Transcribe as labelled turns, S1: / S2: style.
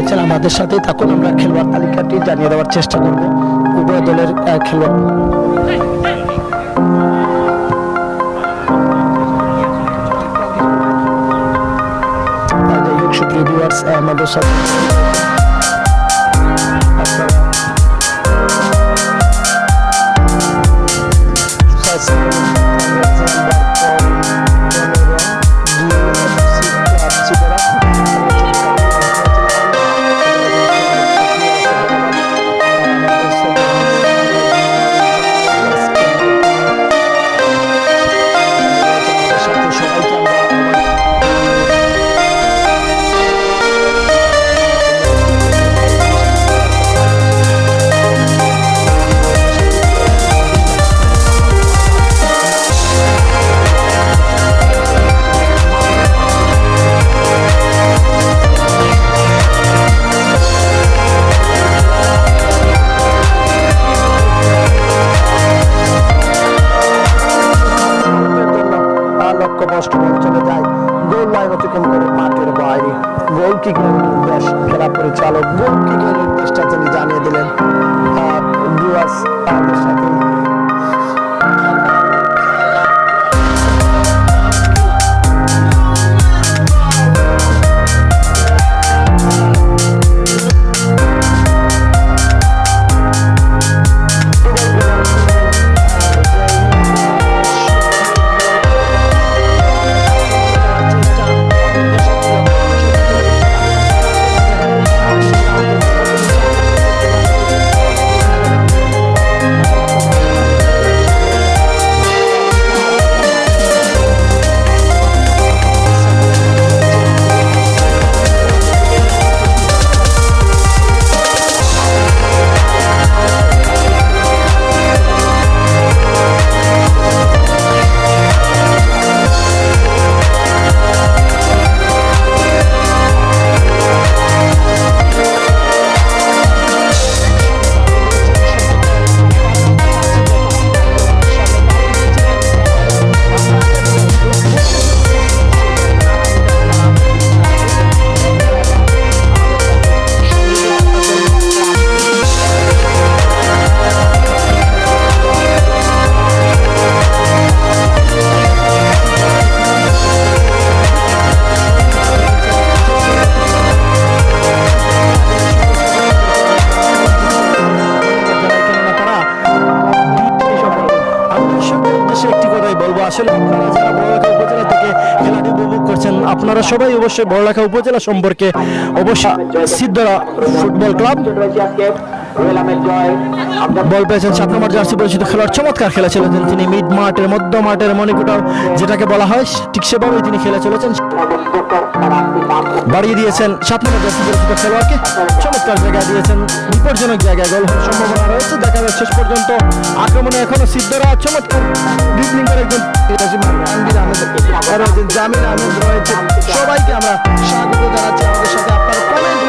S1: রয়েছেন আমাদের সাথেই থাকুন। আমরা খেলোয়াড় তালিকাটি জানিয়ে দেওয়ার চেষ্টা করব উভয় দলের খেলোয়াড়। যাই হোক সুপ্রিয় ভিউয়ার্স, আমাদের সাথে চলে যায় গোল লাইন অতিক্রম করে মাঠের বাইরে। গোল কিকের নির্দেশ খেলা পরিচালক গোল কিকের নির্দেশটা তিনি জানিয়ে দিলেন। তাদের সাথে আপনারা সবাই অবশ্যই বড়লেখা উপজেলা সম্পর্কে অবশ্যই সিদ্ধরা ফুটবল ক্লাব বল পেয়েছেন 7 নম্বর জার্সি পরিচিত খেলোয়াড় চমৎকার খেলা চলেছেন তিনি মিড মাঠের মধ্য মাঠের মণিকুটার যেটাকে বলা হয় ঠিক সেভাবেই তিনি খেলে চলেছেন। বাড়িয়ে দিয়েছেন 7 নম্বর জার্সি পরিচিত খেলোয়াড়কে, চমৎকার জায়গায় দিয়েছেন, বিপজ্জনক জায়গায় গোল হওয়ার সম্ভাবনা রয়েছে। দেখা যাচ্ছে শেষ পর্যন্ত আক্রমণে এখনো সিদ্ধরা চমৎকার ড্রিবলিং করে একজন জামিন আহমেদ রয়েছে। সবাইকে আমরা স্বাগত জানাচ্ছি আমাদের সাথে। আপনার কমেন্ট